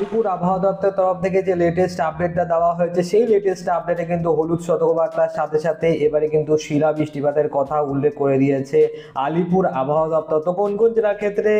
আলিপুর আবহাওয়া দপ্তরের তরফ থেকে যে লেটেস্ট আপডেটটা দেওয়া হয়েছে, সেই লেটেস্ট আপডেটে কিন্তু হলুদ সতর্কবার্তার সাথে সাথে এবারে কিন্তু শিলা বৃষ্টিপাতের কথা উল্লেখ করে দিয়েছে আলিপুর আবহাওয়া দপ্তর। তো কোন কোন জেলার ক্ষেত্রে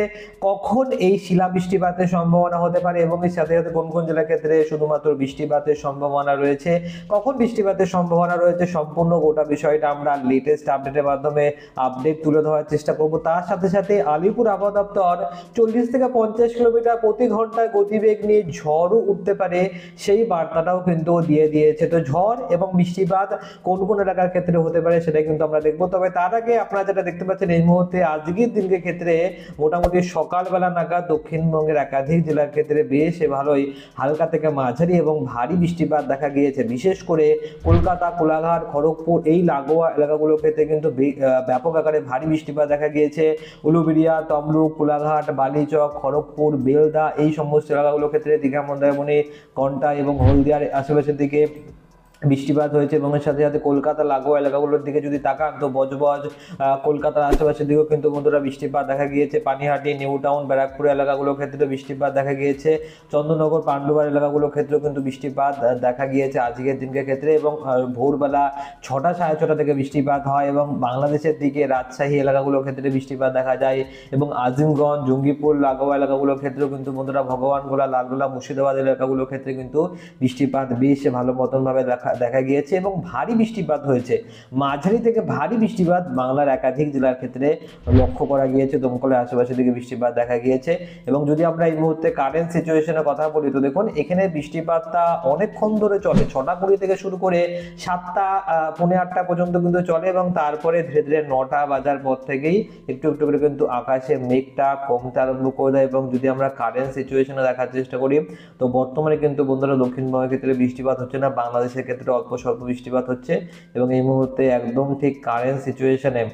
কখন এই শিলা বৃষ্টিপাতের সম্ভাবনা হতে পারে এবং এর সাথে সাথে কোন কোন জেলার ক্ষেত্রে শুধুমাত্র বৃষ্টিপাতের সম্ভাবনা রয়েছে, কখন বৃষ্টিপাতের সম্ভাবনা রয়েছে, সম্পূর্ণ গোটা বিষয়টা আমরা লেটেস্ট আপডেটের মাধ্যমে আপডেট তুলে ধরার চেষ্টা করব। তার সাথে সাথে আলিপুর আবহাওয়া দপ্তর 40 থেকে 50 কিলোমিটার প্রতি ঘন্টায় গতিবেগ নিয়ে ঝড়ও উঠতে পারে, সেই বার্তাটাও কিন্তু দিয়ে দিয়েছে। তো ঝড় এবং বৃষ্টিপাত কোন কোন এলাকার ক্ষেত্রে হতে পারে সেটা কিন্তু আমরা দেখবো। তবে তার আগে আপনারা যেটা দেখতে পাচ্ছেন এই মুহূর্তে আজকের দিনকে ক্ষেত্রে মোটামুটি সকালবেলা নাগাদ দক্ষিণবঙ্গের একাধিক জেলার ক্ষেত্রে বেশ ভালোই হালকা থেকে মাঝারি এবং ভারী বৃষ্টিপাত দেখা গিয়েছে। বিশেষ করে কলকাতা, কোলাঘাট, খড়গপুর এই লাগোয়া এলাকাগুলোর ক্ষেত্রে কিন্তু ব্যাপক আকারে ভারী বৃষ্টিপাত দেখা গিয়েছে। উলুবেড়িয়া, তমলুক, কোলাঘাট, বালিচক, খড়গপুর, বেলদা এই সমস্ত এলাকাগুলোর ক্ষেত্রে দীঘা, মন্দারমণি, কন্টা এবং হলদিয়ার আশেপাশের দিকে বৃষ্টিপাত হয়েছে। এবং এর সাথে সাথে কলকাতা লাগোয়া এলাকাগুলোর দিকে যদি তাকান তো বজবজ, কলকাতার আশেপাশের দিকেও কিন্তু বন্ধুরা বৃষ্টিপাত দেখা গিয়েছে। পানিহাটি, নিউ টাউন, ব্যারাকপুর এলাকাগুলোর ক্ষেত্রে বৃষ্টিপাত দেখা গিয়েছে। চন্দননগর, পান্ডুয়ার এলাকাগুলোর ক্ষেত্রেও কিন্তু বৃষ্টিপাত দেখা গিয়েছে আজকের দিনকে ক্ষেত্রে। এবং ভোরবেলা 6টা সাড়ে 6টা থেকে বৃষ্টিপাত হয় এবং বাংলাদেশের দিকে রাজশাহী এলাকাগুলোর ক্ষেত্রে বৃষ্টিপাত দেখা যায়। এবং আজিমগঞ্জ, জঙ্গিপুর লাগোয়া এলাকাগুলোর ক্ষেত্রেও কিন্তু বন্ধুরা ভগবানগোলা, লালগোলা, মুর্শিদাবাদ এলাকাগুলোর ক্ষেত্রে কিন্তু বৃষ্টিপাত বেশ ভালো মতনভাবে দেখা গিয়েছে এবং ভারী বৃষ্টিপাত হয়েছে। মাঝারি থেকে ভারী বৃষ্টিপাত বাংলার একাধিক জেলার ক্ষেত্রে লক্ষ্য করা গিয়েছে। দমকলের আশেপাশের দিকে বৃষ্টিপাত দেখা গিয়েছে। এবং যদি আমরা এই মুহূর্তে কারেন্ট সিচুয়েশনের কথা বলি তো দেখুন এখানে বৃষ্টিপাতটা অনেকক্ষণ ধরে চলে, 6টা 20 থেকে শুরু করে 7টা পৌনে 8টা পর্যন্ত কিন্তু চলে এবং তারপরে ধীরে ধীরে 9টা বাজার পর থেকেই একটু একটু করে কিন্তু আকাশে মেঘটা কমতে আরম্ভ করে দেয়। এবং যদি আমরা কারেন্ট সিচুয়েশনে দেখার চেষ্টা করি তো বর্তমানে কিন্তু বন্ধুরা দক্ষিণবঙ্গের ক্ষেত্রে বৃষ্টিপাত হচ্ছে না, বাংলাদেশের ক্ষেত্রে অল্প স্বল্প বৃষ্টিপাত হচ্ছে। এবং এই মুহূর্তে একদম ঠিক কারেন্ট সিচুয়েশনে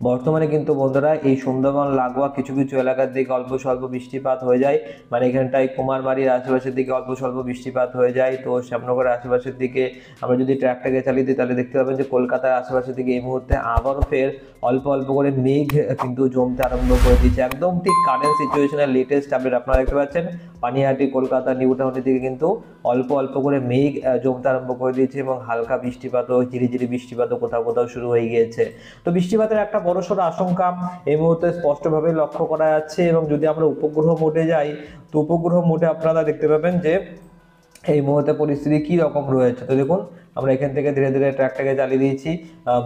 বর্তমানে কিন্তু বন্ধুরা এই সুন্দরবন লাগোয়া কিছু কিছু এলাকার দিকে অল্প স্বল্প বৃষ্টিপাত হয়ে যায়। মানে এখানটায় কুমারবাড়ির আশেপাশের দিকে অল্প স্বল্প বৃষ্টিপাত হয়ে যায়। তো শ্যামনগরের আশেপাশের দিকে আমরা যদি ট্র্যাকটাকে চালিয়ে দিই তাহলে দেখতে পাবেন যে কলকাতার আশেপাশের দিকে এই মুহূর্তে আবারও ফের অল্প অল্প করে মেঘ কিন্তু জমতে আরম্ভ করে দিচ্ছে। একদম ঠিক কারেন্ট সিচুয়েশনের লেটেস্ট আপডেট আপনারা দেখতে পাচ্ছেন। পানিহাটি, কলকাতা, নিউ টাউনের দিকে কিন্তু অল্প অল্প করে মেঘ জমতে আরম্ভ করে দিয়েছে এবং হালকা বৃষ্টিপাতও, ঝিরিঝিরি বৃষ্টিপাতও কোথাও কোথাও শুরু হয়ে গিয়েছে। তো বৃষ্টিপাতের একটা বড়সড় আশঙ্কা এই মুহূর্তে স্পষ্টভাবে লক্ষ্য করা যাচ্ছে। এবং যদি আমরা উপগ্রহ মোডে যাই তো উপগ্রহ মোডে আপনারা দেখতে পাবেন যে এই মুহূর্তে পরিস্থিতি কি রকম রয়েছে। তো দেখুন আমরা এখান থেকে ধীরে ধীরে ট্র্যাকটাকে চালিয়ে দিয়েছি।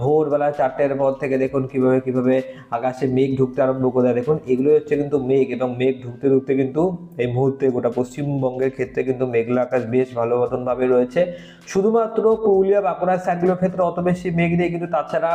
ভোরবেলা 4টের পর থেকে দেখুন কিভাবে আকাশে মেঘ ঢুকতে আরম্ভ করে দেয়। দেখুন এগুলো হচ্ছে কিন্তু মেঘ এবং মেঘ ঢুকতে ঢুকতে কিন্তু এই মুহূর্তে গোটা পশ্চিমবঙ্গের ক্ষেত্রে কিন্তু মেঘলা আকাশ বেশ ভালো মতনভাবে রয়েছে। শুধুমাত্র পুরুলিয়া, বাঁকুড়ার সাইডগুলোর ক্ষেত্রে অত বেশি মেঘ নেই, কিন্তু তাছাড়া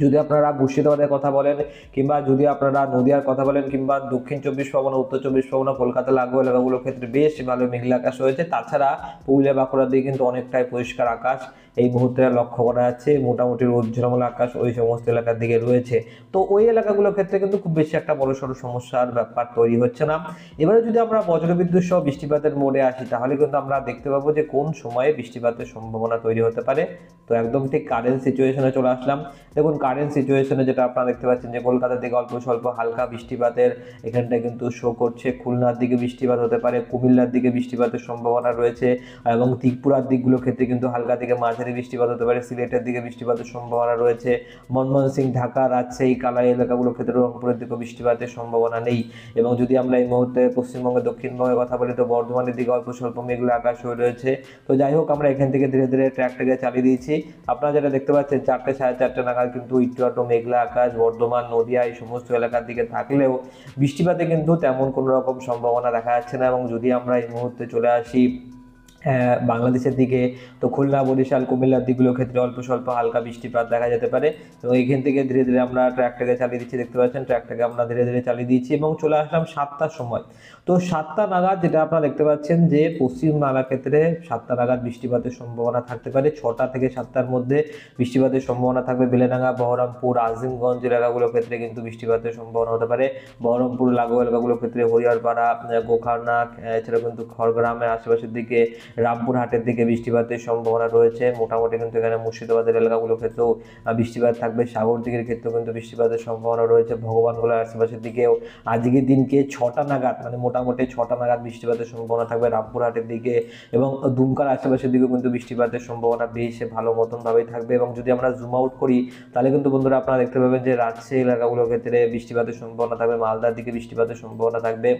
যদি আপনারা মুর্শিদাবাদের কথা বলেন কিংবা যদি আপনারা নদিয়ার কথা বলেন কিংবা দক্ষিণ 24 পরগনা, উত্তর 24 পরগনা, কলকাতা লাগোয়া এলাকাগুলোর ক্ষেত্রে বেশ ভালো মেঘলা আকাশ রয়েছে। তাছাড়া পুরুলিয়া, বাঁকুড়ার দিকে কিন্তু অনেকটাই পরিষ্কার আকাশ এই মুহূর্তে লক্ষ্য করা যাচ্ছে। মোটামুটি রোদ আকাশ ওই সমস্ত এলাকার দিকে রয়েছে। তো ওই এলাকাগুলোর ক্ষেত্রে কিন্তু খুব বেশি একটা বড়সড় সমস্যার ব্যাপার তৈরি হচ্ছে না। এবারে যদি আমরা বজ্রবিদ্যুৎ সহ বৃষ্টিপাতের মোডে আসি তাহলে কিন্তু আমরা দেখতে পাবো যে কোন সময়ে বৃষ্টিপাতের সম্ভাবনা তৈরি হতে পারে। তো একদম ঠিক কারেন্ট সিচুয়েশনে চলে আসলাম। দেখুন কারেন্ট সিচুয়েশনে যেটা আপনারা দেখতে পাচ্ছেন যে কলকাতার দিকে অল্প স্বল্প হালকা বৃষ্টিপাতের এখানটায় কিন্তু শো করছে। খুলনার দিকে বৃষ্টিপাত হতে পারে, কুমিল্লার দিকে বৃষ্টিপাতের সম্ভাবনা রয়েছে এবং ত্রিপুরার দিকগুলোর ক্ষেত্রে কিন্তু হালকা থেকে মাঝারি বৃষ্টিপাত হতে পারে। সিলেটের দিকে বৃষ্টিপাতের সম্ভাবনা রয়েছে। ময়মনসিংহ, ঢাকা, রাজশাহী, কালাই এলাকাগুলোর ক্ষেত্রে রংপুরের দিকে বৃষ্টিপাতের সম্ভাবনা নেই। এবং যদি আমরা এই মুহূর্তে পশ্চিমবঙ্গের দক্ষিণবঙ্গের কথা বলি তো বর্ধমানের দিকে অল্প স্বল্প মেঘলা আকাশ হয়ে রয়েছে। তো যাই হোক আমরা এখান থেকে ধীরে ধীরে ট্র্যাকটাকে চালিয়ে দিয়েছি। আপনারা যেটা দেখতে পাচ্ছেন 4টে সাড়ে 4টে নাগাদ কিন্তু একটু মেঘলা আকাশ বর্ধমান, নদিয়া এই সমস্ত এলাকার দিকে থাকলেও বৃষ্টিপাতে কিন্তু তেমন কোনো রকম সম্ভাবনা দেখা যাচ্ছে না। এবং যদি আমরা এই মুহূর্তে চলে আসি বাংলাদেশের দিকে তো খুলনা, বরিশাল, কুমিল্লার দিকগুলোর ক্ষেত্রে অল্প স্বল্প হালকা বৃষ্টিপাত দেখা যেতে পারে। এবং এখান থেকে ধীরে ধীরে আমরা ট্র্যাকটাকে চালিয়ে দিচ্ছি, দেখতে পাচ্ছেন ট্র্যাকটাকে আমরা ধীরে ধীরে চালিয়ে দিচ্ছি এবং চলে আসলাম 7টার সময়। তো 7টা নাগাদ যেটা আপনারা দেখতে পাচ্ছেন যে পশ্চিম বাংলার ক্ষেত্রে 7টা নাগাদ বৃষ্টিপাতের সম্ভাবনা থাকতে পারে। 6টা থেকে 7টার মধ্যে বৃষ্টিপাতের সম্ভাবনা থাকবে। বেলেডাঙ্গা, বহরমপুর, আজিমগঞ্জ এলাকাগুলোর ক্ষেত্রে কিন্তু বৃষ্টিপাতের সম্ভাবনা হতে পারে। বহরমপুর লাগোয়া এলাকাগুলোর ক্ষেত্রে হরিহরপাড়া, গোকর্ণা, এছাড়াও কিন্তু খড়গ্রামের আশেপাশের দিকে রামপুরহাটের দিকে বৃষ্টিপাতের সম্ভাবনা রয়েছে। মোটামুটি কিন্তু এখানে মুর্শিদাবাদের এলাকাগুলোর ক্ষেত্রেও বৃষ্টিপাত থাকবে। সাগরদিঘির ক্ষেত্রেও কিন্তু বৃষ্টিপাতের সম্ভাবনা রয়েছে। ভগবানগোলার আশেপাশের দিকেও আজকের দিনকে 6টা নাগাদ মানে মোটামুটি 6টা নাগাদ বৃষ্টিপাতের সম্ভাবনা থাকবে রামপুরহাটের দিকে, এবং দুমকার আশেপাশের দিকেও কিন্তু বৃষ্টিপাতের সম্ভাবনা বেশ ভালো মতন ভাবেই থাকবে। এবং যদি আমরা জুম আউট করি তাহলে কিন্তু বন্ধুরা আপনারা দেখতে পাবেন যে রাজশাহী এলাকাগুলোর ক্ষেত্রে বৃষ্টিপাতের সম্ভাবনা থাকবে, মালদার দিকে বৃষ্টিপাতের সম্ভাবনা থাকবে।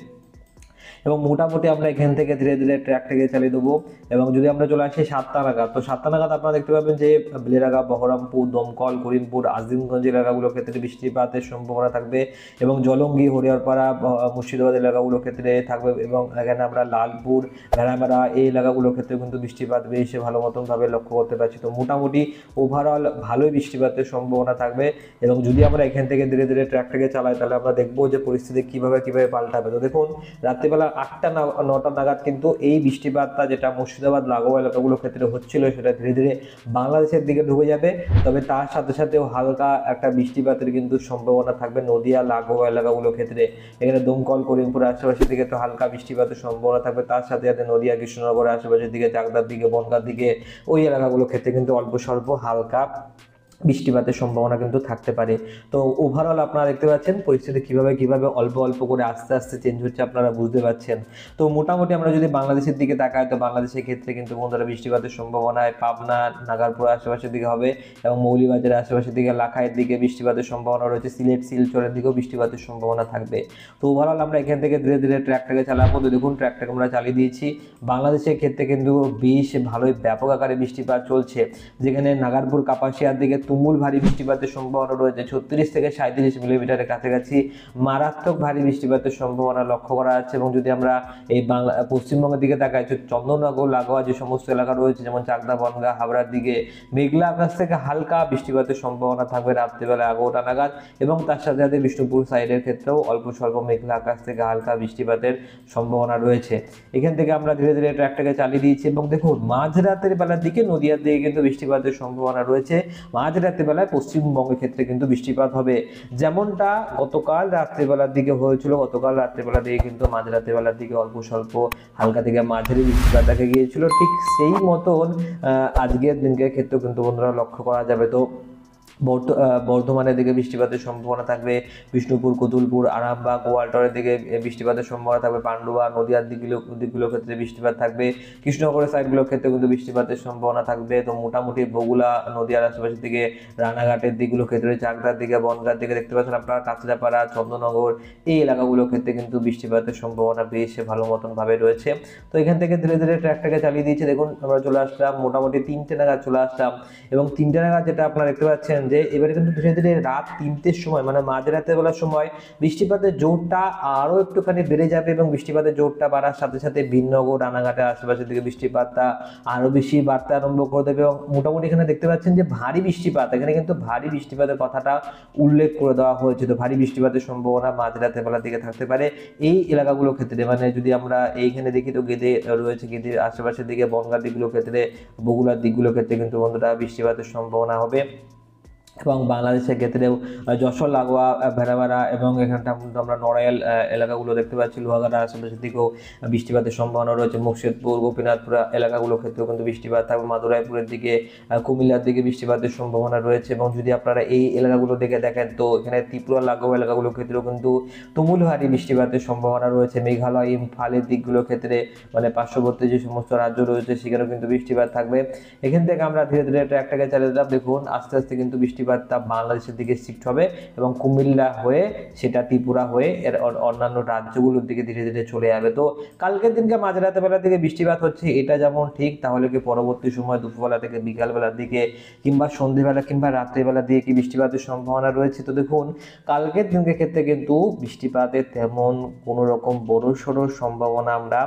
এবং মোটামুটি আমরা এখান থেকে ধীরে ধীরে ট্র্যাকটাকে চালিয়ে দেবো। এবং যদি আমরা চলে আসি 7টা নাগাদ, তো 7টা নাগাদ আপনারা দেখতে পাবেন যে বেলেরাঘাট, বহরমপুর, দমকল, করিমপুর, আজিমগঞ্জ এলাকাগুলোর ক্ষেত্রে বৃষ্টিপাতের সম্ভাবনা থাকবে, এবং জলঙ্গি, হরিহরপাড়া, মুর্শিদাবাদ এলাকাগুলোর ক্ষেত্রে থাকবে। এবং এখানে আমরা লালপুর, ভেড়ামারা এই এলাকাগুলোর ক্ষেত্রে কিন্তু বৃষ্টিপাত বেশ ভালো মতনভাবে লক্ষ্য করতে পারছি। তো মোটামুটি ওভারঅল ভালোই বৃষ্টিপাতের সম্ভাবনা থাকবে। এবং যদি আমরা এখান থেকে ধীরে ধীরে ট্র্যাকটাকে চালাই তাহলে আমরা দেখবো যে পরিস্থিতি কিভাবে পাল্টাবে। তো দেখুন রাত্রিবেলা 8টা 9টা নাগাদ কিন্তু এই বৃষ্টিপাতটা যেটা মুর্শিদাবাদ লাগোয়া এলাকাগুলোর ক্ষেত্রে হচ্ছিল সেটা ধীরে ধীরে বাংলাদেশের দিকে ঢুকে যাবে। তবে তার সাথে সাথেও হালকা একটা বৃষ্টিপাতের কিন্তু সম্ভাবনা থাকবে নদিয়া লাগোয়া এলাকাগুলোর ক্ষেত্রে। এখানে দমকল, করিমপুর আশেপাশের দিকে তো হালকা বৃষ্টিপাতের সম্ভাবনা থাকবে। তার সাথে সাথে নদিয়া, কৃষ্ণনগরের আশেপাশের দিকে, চাকদার দিকে, বনগাঁর দিকে ওই এলাকাগুলোর ক্ষেত্রে কিন্তু অল্প স্বল্প হালকা বৃষ্টিপাতের সম্ভাবনা কিন্তু থাকতে পারে। তো ওভারঅল আপনারা দেখতে পাচ্ছেন পরিস্থিতি কিভাবে অল্প অল্প করে আস্তে আস্তে চেঞ্জ হচ্ছে, আপনারা বুঝতে পারছেন। তো মোটামুটি আমরা যদি বাংলাদেশের দিকে তাকাই তো বাংলাদেশের ক্ষেত্রে কিন্তু বন্ধুরা বৃষ্টিপাতের সম্ভাবনায় পাবনা, নাগারপুর আশেপাশের দিকে হবে, এবং মৌলভীবাজারের আশেপাশের দিকে, লাখাইয়ের দিকে বৃষ্টিপাতের সম্ভাবনা রয়েছে, সিলেট, শিলচরের দিকেও বৃষ্টিপাতের সম্ভাবনা থাকবে। তো ওভারঅল আমরা এখান থেকে ধীরে ধীরে ট্র্যাকটাকে চালাবো। তো দেখুন ট্র্যাকটাকে আমরা চালিয়ে দিয়েছি। বাংলাদেশের ক্ষেত্রে কিন্তু বেশ ভালোই ব্যাপক আকারে বৃষ্টিপাত চলছে, যেখানে নাগারপুর, কাপাসিয়ার দিকে তুমুল ভারী বৃষ্টিপাতের সম্ভাবনা রয়েছে, 36 থেকে 37 মিলিমিটারের কাছাকাছি মারাত্মক ভারী বৃষ্টিপাতের সম্ভাবনা লক্ষ্য করা যাচ্ছে। এবং যদি আমরা এই পশ্চিমবঙ্গের দিকে তাকাই, চন্দননগর লাগোয়া যে সমস্ত এলাকা রয়েছে যেমন চাকদা, বনগাঁ, হাবড়ার দিকে মেঘলা আকাশ থেকে হালকা বৃষ্টিপাতের সম্ভাবনা থাকবে রাত্রিবেলা 11টা নাগাদ। এবং তার সাথে সাথে বিষ্ণুপুর সাইডের ক্ষেত্রেও অল্প স্বল্প মেঘলা আকাশ থেকে হালকা বৃষ্টিপাতের সম্ভাবনা রয়েছে। এখান থেকে আমরা ধীরে ধীরে ট্র্যাকটাকে চালিয়ে দিয়েছি। এবং দেখুন মাঝরাতের বেলার দিকে নদিয়ার দিকে কিন্তু বৃষ্টিপাতের সম্ভাবনা রয়েছে। মাঝরাতের বেলায় পশ্চিমবঙ্গের ক্ষেত্রে কিন্তু বৃষ্টিপাত হবে, যেমনটা গতকাল রাত্রিবেলার দিকে হয়েছিল। গতকাল রাত্রিবেলার দিকে কিন্তু মাঝরাতের বেলার দিকে অল্প স্বল্প হালকা থেকে মাঝারি বৃষ্টিপাত দেখা গিয়েছিল, ঠিক সেই মতন আজকের দিনকের ক্ষেত্রেও কিন্তু বন্ধুরা লক্ষ্য করা যাবে। তো বর্ধমানের দিকে বৃষ্টিপাতের সম্ভাবনা থাকবে, বিষ্ণুপুর, কতুলপুর, আরামবাগ, গোয়ালটরের দিকে বৃষ্টিপাতের সম্ভাবনা থাকবে, পান্ডুয়া, নদিয়ার দিকগুলোর ক্ষেত্রে বৃষ্টিপাত থাকবে, কৃষ্ণনগরের সাইডগুলোর ক্ষেত্রে কিন্তু বৃষ্টিপাতের সম্ভাবনা থাকবে। তো মোটামুটি বগুলা, নদিয়ার আশেপাশের দিকে, রানাঘাটের দিকগুলোর ক্ষেত্রে, চাকদার দিকে, বনগাঁর দিকে দেখতে পাচ্ছেন আপনারা, কাঁচরাপাড়া, চন্দননগর এই এলাকাগুলোর ক্ষেত্রে কিন্তু বৃষ্টিপাতের সম্ভাবনা বেশ ভালো মতন ভাবে রয়েছে। তো এখান থেকে ধীরে ধীরে ট্র্যাকটাকে চালিয়ে দিয়েছে। দেখুন আমরা চলে আসলাম মোটামুটি 3টে নাগাদ চলে আসলাম, এবং 3টে নাগাদ যেটা আপনারা দেখতে পাচ্ছেন যে এবারে কিন্তু ধীরে ধীরে রাত 3টের সময় মানে মাঝরাতের বেলার সময় বৃষ্টিপাতের জোরটা আরো একটুখানি বেড়ে যাবে, এবং বৃষ্টিপাতের জোরটা বাড়ার সাথে সাথে ভিন্নগর, রানাঘাটের আশেপাশের দিকে বৃষ্টিপাতটা আরো বেশি বাড়তে আরম্ভ করে দেবে। এবং মোটামুটি এখানে দেখতে পাচ্ছেন যে ভারী বৃষ্টিপাত, এখানে কিন্তু ভারী বৃষ্টিপাতের কথাটা উল্লেখ করে দেওয়া হয়েছে। তো ভারী বৃষ্টিপাতের সম্ভাবনা মাঝরাতের বেলার দিকে থাকতে পারে এই এলাকাগুলোর ক্ষেত্রে। মানে যদি আমরা এইখানে দেখি তো গেদে রয়েছে, গেদের আশেপাশের দিকে, বনগাঁর দিকগুলোর ক্ষেত্রে, বগুড়ার দিকগুলোর ক্ষেত্রে কিন্তু বন্ধুরা বৃষ্টিপাতের সম্ভাবনা হবে। এবং বাংলাদেশের ক্ষেত্রেও যশোর, লাগোয়া, ভেড়ামারা এবং এখানটা আমরা নড়াইল এলাকাগুলো দেখতে পাচ্ছি, লোহাগাড়া আশেপাশের দিকেও বৃষ্টিপাতের সম্ভাবনা রয়েছে, মুর্শিদপুর, গোপীনাথপুর এলাকাগুলোর ক্ষেত্রেও কিন্তু বৃষ্টিপাত থাকবে, মাদুরাইপুরের দিকে, কুমিল্লার দিকে বৃষ্টিপাতের সম্ভাবনা রয়েছে। এবং যদি আপনারা এই এলাকাগুলো দেখে দেখেন তো এখানে ত্রিপুরা লাগোয়া এলাকাগুলোর ক্ষেত্রেও কিন্তু তুমুল ভারী বৃষ্টিপাতের সম্ভাবনা রয়েছে, মেঘালয়, ইম্ফলের দিকগুলোর ক্ষেত্রে মানে পার্শ্ববর্তী যে সমস্ত রাজ্য রয়েছে সেখানেও কিন্তু বৃষ্টিপাত থাকবে। এখান থেকে আমরা ধীরে ধীরে ট্র্যাকটাকে চালিয়ে দিলাম। দেখুন আস্তে আস্তে কিন্তু বৃষ্টিপাতটা বাংলাদেশের দিকে শিফট হবে, এবং কুমিল্লা হয়ে সেটা ত্রিপুরা হয়ে এর অন্যান্য রাজ্যগুলোর দিকে ধীরে ধীরে চলে যাবে। তো কালকের দিনকে মাঝরাতের বেলার দিকে বৃষ্টিপাত হচ্ছে এটা যেমন ঠিক, তাহলে কি পরবর্তী সময় দুপুরবেলা থেকে বিকালবেলার দিকে কিংবা সন্ধ্যেবেলা কিংবা রাত্রিবেলার দিকে কি বৃষ্টিপাতের সম্ভাবনা রয়েছে? তো দেখুন কালকের দিনকে ক্ষেত্রে কিন্তু বৃষ্টিপাতের তেমন কোনো রকম বড়সড় সম্ভাবনা আমরা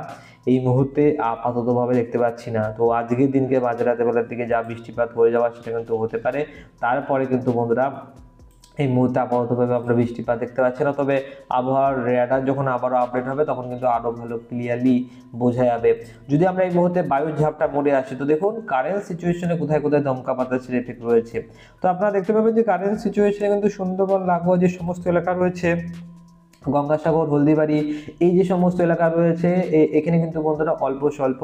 এই মুহূর্তে আপাততভাবে দেখতে পাচ্ছি না। তো আজকের দিনকে মাঝরাতের বেলার দিকে যা বৃষ্টিপাত হয়ে যাওয়া সেটা কিন্তু হতে পারে, তারপরে কিন্তু বন্ধুরা এই মুহূর্তে আপাততভাবে আমরা বৃষ্টিপাত দেখতে পাচ্ছি না। তবে আবহাওয়ার রেডার যখন আবারও আপডেট হবে তখন কিন্তু আরও ভালো ক্লিয়ারলি বোঝা যাবে। যদি আমরা এই মুহূর্তে বায়ুর ঝাপটা মোড়ে আসি তো দেখুন কারেন্ট সিচুয়েশনে কোথায় কোথায় দমকা বাতাসের এফেক্ট রয়েছে। তো আপনারা দেখতে পাবেন যে কারেন্ট সিচুয়েশনে কিন্তু সুন্দরবন লাগোয়া যে সমস্ত এলাকা রয়েছে গঙ্গাসাগর, হলদিবাড়ি এই যে সমস্ত এলাকা রয়েছে এখানে কিন্তু বন্ধুরা অল্প স্বল্প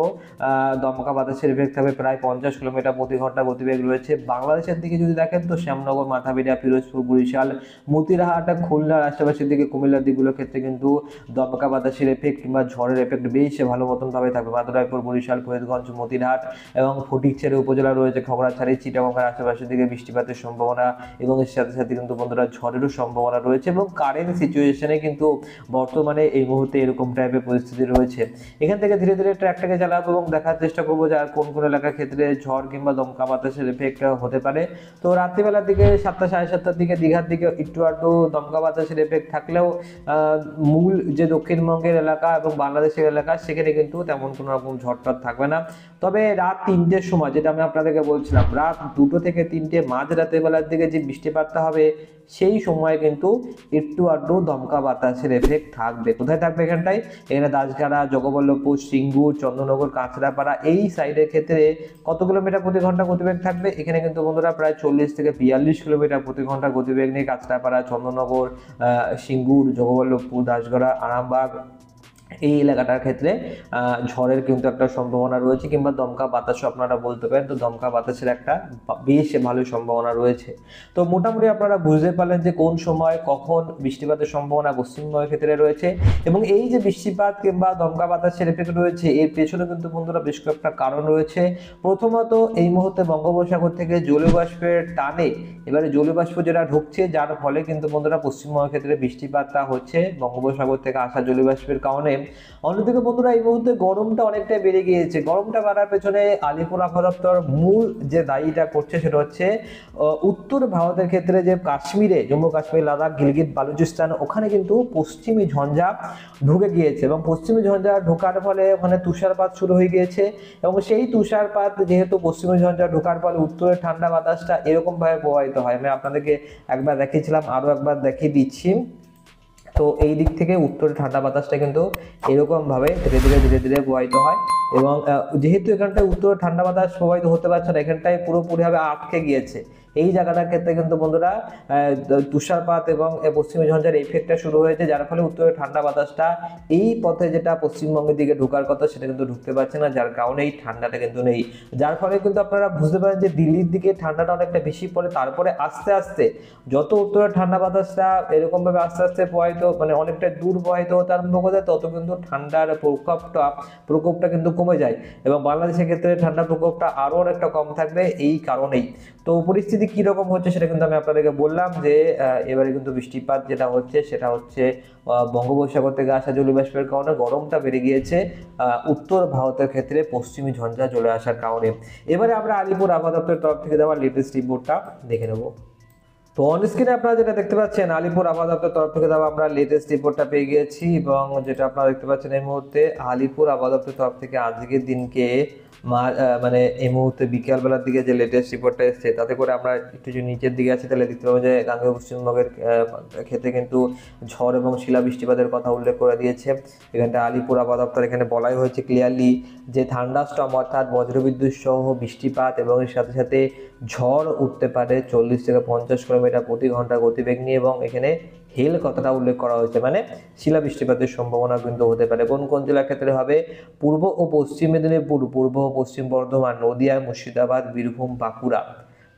দমকা বাতাসের এফেক্ট থাকবে। প্রায় 50 কিলোমিটার প্রতি ঘন্টা গতিবেগ রয়েছে। বাংলাদেশের দিকে যদি দেখেন তো শ্যামনগর, মাথাপিড়া, পিরোজপুর, বরিশাল, মতিরহাট, খুলনার আশেপাশের দিকে, কুমিল্লার দিকগুলোর ক্ষেত্রে কিন্তু দমকা বাতাসের এফেক্ট কিংবা ঝড়ের এফেক্ট বেশ ভালো মতনভাবে থাকবে। মাদুরাইপুর, বরিশাল, ফরিদগঞ্জ, মতিরহাট এবং ফটিকছড়ি উপজেলা রয়েছে, খাগড়াছড়ি, চিটাগংয়ের আশেপাশের দিকে বৃষ্টিপাতের সম্ভাবনা এবং এর সাথে সাথে কিন্তু বন্ধুরা ঝড়েরও সম্ভাবনা রয়েছে। এবং কারেন্ট সিচুয়েশনে কিন্তু বর্তমানে এই মুহূর্তে এরকম টাইপের পরিস্থিতি রয়েছে। এখান থেকে ধীরে ধীরে ট্র্যাকটাকে চালাবো এবং দেখার চেষ্টা করবো যে আর কোন কোন এলাকার ক্ষেত্রে ঝড় কিংবা দমকা বাতাসের এফেক্ট হতে পারে। তো রাত্রিবেলার দিকে 7টা সাড়ে 7টার দিকে দীঘার দিকে একটু আধটু দমকা বাতাসের এফেক্ট থাকলেও মূল যে দক্ষিণবঙ্গের এলাকা এবং বাংলাদেশের এলাকা সেখানে কিন্তু তেমন কোনো রকম ঝড় টড় থাকবে না। তবে রাত 3টের সময়, যেটা আমি আপনাদেরকে বলছিলাম, রাত 2টো থেকে 3টে মাঝ রাতের বেলার দিকে যে বৃষ্টিপাতটা হবে সেই সময় কিন্তু একটু আধটু দমকা বাতাসের এফেক্ট থাকবে। কোথায় থাকবে? এখানটায়, এখানে দাসগাড়া, জগবল্লভপুর, সিঙ্গুর, চন্দননগর, কাঁচরাপাড়া এই সাইডের ক্ষেত্রে কত কিলোমিটার প্রতি ঘন্টা গতিবেগ থাকবে? এখানে কিন্তু বন্ধুরা প্রায় 40 থেকে 42 কিলোমিটার প্রতি ঘন্টা গতিবেগ নিয়ে কাঁচরাপাড়া, চন্দননগর, সিঙ্গুর, জগবল্লভপুর, দাসগাড়া, আরামবাগ এই এলাকাটার ক্ষেত্রে ঝড়ের কিন্তু একটা সম্ভাবনা রয়েছে, কিংবা দমকা বাতাসও আপনারা বলতে পারেন। তো দমকা বাতাসের একটা বেশ ভালো সম্ভাবনা রয়েছে। তো মোটামুটি আপনারা বুঝতে পারলেন যে কোন সময় কখন বৃষ্টিপাতের সম্ভাবনা পশ্চিমবঙ্গের ক্ষেত্রে রয়েছে। এবং এই যে বৃষ্টিপাত কিংবা দমকা বাতাসের এফেক্ট রয়েছে এর পেছনে কিন্তু বন্ধুরা বেশ কয়েকটা কারণ রয়েছে। প্রথমত, এই মুহূর্তে বঙ্গোপসাগর থেকে জলীয়বাষ্পের টানে এবারে জলীয়বাষ্প যেটা ঢুকছে, যার ফলে কিন্তু বন্ধুরা পশ্চিমবঙ্গের ক্ষেত্রে বৃষ্টিপাতটা হচ্ছে বঙ্গোপসাগর থেকে আসা জলীয়বাষ্পের কারণে। অন্যদিকে বন্ধুরা এই মুহূর্তে গরমটা অনেকটাই বেড়ে গিয়েছে। গরমটা বাড়ার পেছনে আলিপুর আবহাওয়া দপ্তর মূল যে দায়ীটা করছে সেটা হচ্ছে উত্তর ভারতের ক্ষেত্রে যে কাশ্মীরে, জম্মু কাশ্মীর, লাদাখ, গিলগিত বালুচিস্তান, ওখানে কিন্তু পশ্চিমী ঝঞ্ঝা ঢুকে গিয়েছে এবং পশ্চিমী ঝঞ্ঝা ঢোকার ফলে ওখানে তুষারপাত শুরু হয়ে গিয়েছে। এবং সেই তুষারপাত যেহেতু পশ্চিমী ঝঞ্ঝা ঢোকার ফলে উত্তরের ঠান্ডা বাতাসটা এরকম ভাবে প্রবাহিত হয়। আমি আপনাদেরকে একবার দেখিয়েছিলাম, আরো একবার দেখিয়ে দিচ্ছি। তো এই দিক থেকে উত্তরের ঠান্ডা বাতাসটা কিন্তু এরকম ভাবে ধীরে ধীরে ধীরে ধীরে প্রবাহিত হয়। এবং যেহেতু এখানটায় উত্তরের ঠান্ডা বাতাস প্রবাহিত হতে পারছে না, এখানটায় পুরোপুরিভাবে আটকে গিয়েছে, এই জায়গাটার ক্ষেত্রে কিন্তু বন্ধুরা তুষারপাত এবং পশ্চিমী ঝঞ্ঝার এফেক্টটা শুরু হয়েছে, যার ফলে উত্তরের ঠান্ডা বাতাসটা এই পথে যেটা পশ্চিমবঙ্গের দিকে ঢোকার কথা সেটা কিন্তু ঢুকতে পারছে না, যার কারণে এই ঠান্ডাটা কিন্তু নেই। যার ফলে কিন্তু আপনারা বুঝতে পারেন যে দিল্লির দিকে ঠান্ডাটা অনেকটা বেশি পড়ে। তারপরে আস্তে আস্তে যত উত্তরের ঠান্ডা বাতাসটা এরকম ভাবে আস্তে আস্তে প্রবাহিত, মানে অনেকটা দূর প্রবাহিত হতে আরম্ভ করে, তত কিন্তু ঠান্ডার প্রকোপটা কিন্তু কমে যায় এবং বাংলাদেশের ক্ষেত্রে ঠান্ডার প্রকোপটা আরো অনেকটা কম থাকবে এই কারণেই। তো পরিস্থিতি কি রকম হচ্ছে সেটা কিন্তু আমি আপনাদেরকে বললাম যে এবারে কিন্তু বৃষ্টিপাত যেটা হচ্ছে সেটা হচ্ছে বঙ্গোপসাগর থেকে আসা জলীয়বাষ্পের কারণে গরমটা বেড়ে গিয়েছে উত্তর ভারতের ক্ষেত্রে পশ্চিমী ঝঞ্ঝা চলে আসার কারণে। এবারে আমরা আলিপুর আবহাওয়া দপ্তরের তরফ থেকে দেওয়া লেটেস্ট রিপোর্টটা দেখে নেব। তো অন স্ক্রিনে আপনারা যেটা দেখতে পাচ্ছেন, আলিপুর আবহাওয়া দপ্তর তরফ থেকে দেওয়া আমরা লেটেস্ট রিপোর্টটা পেয়ে গিয়েছি। এবং যেটা আপনারা দেখতে পাচ্ছেন এই মুহূর্তে আলিপুর আবহাওয়া দপ্তর তরফ থেকে আজকের দিনকে মানে এই মুহূর্তে বিকালবেলার দিকে যে লেটেস্ট রিপোর্টটা এসছে তাতে করে আমরা একটু যদি নিচের দিকে আছি তাহলে দেখতে পাবো যে গাঙ্গেয় পশ্চিমবঙ্গের ক্ষেত্রে কিন্তু ঝড় এবং শিলা বৃষ্টিপাতের কথা উল্লেখ করে দিয়েছে। এখানটা আলিপুর আবহাওয়া দপ্তর এখানে বলাই হয়েছে ক্লিয়ারলি যে থান্ডারস্টর্ম অর্থাৎ বজ্রবিদ্যুৎ সহ বৃষ্টিপাত এবং এর সাথে সাথে ঝড় উঠতে পারে 40 থেকে 50 কিলোমিটার প্রতি ঘন্টা গতিবেগ নিয়ে। এবং এখানে হেল কথাটা উল্লেখ করা হয়েছে, মানে শিলা বৃষ্টিপাতের সম্ভাবনা কিন্তু হতে পারে। কোন কোন জেলার ক্ষেত্রে হবে? পূর্ব ও পশ্চিম মেদিনীপুর, পূর্ব ও পশ্চিম বর্ধমান, নদিয়া, মুর্শিদাবাদ, বীরভূম, বাঁকুড়া।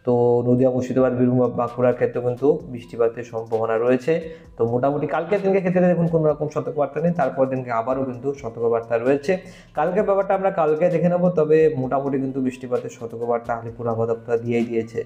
তো নদিয়া, মুর্শিদাবাদ, বীরভূম, বাঁকুড়ার ক্ষেত্রে কিন্তু বৃষ্টিপাতের সম্ভাবনা রয়েছে। তো মোটামুটি কালকের দিনকে ক্ষেত্রে দেখুন কোনো রকম সতর্কবার্তা নেই, তারপর দিনকে আবারও কিন্তু সতর্কবার্তা রয়েছে। কালকের ব্যাপারটা আমরা কালকে দেখে নেবো, তবে মোটামুটি কিন্তু বৃষ্টিপাতের সতর্কবার্তা আলিপুর আবহাওয়া দপ্তর দিয়েই দিয়েছে।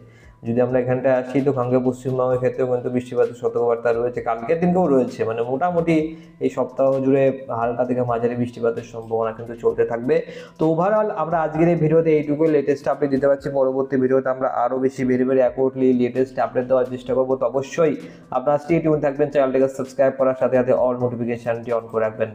যদি আমরা এখানটায় আসি তো গাঙ্গেয় পশ্চিমবঙ্গের ক্ষেত্রেও কিন্তু বৃষ্টিপাতের সতর্কবার্তা রয়েছে, কালকের দিনকেও রয়েছে। মানে মোটামুটি এই সপ্তাহ জুড়ে হালকা থেকে মাঝারি বৃষ্টিপাতের সম্ভাবনা কিন্তু চলতে থাকবে। তো ওভারঅল আমরা আজকের এই ভিডিওতে এইটুকুই লেটেস্ট আপডেট দিতে পারছি। পরবর্তী ভিডিওতে আমরা আরও বেশি very very accurately latest update দেওয়ার চেষ্টা করবো। তো অবশ্যই আপনারা স্টে টিউন থাকবেন, চ্যানেলটাকে সাবস্ক্রাইব করার সাথে সাথে অল নোটিফিকেশনটি অন করে রাখবেন।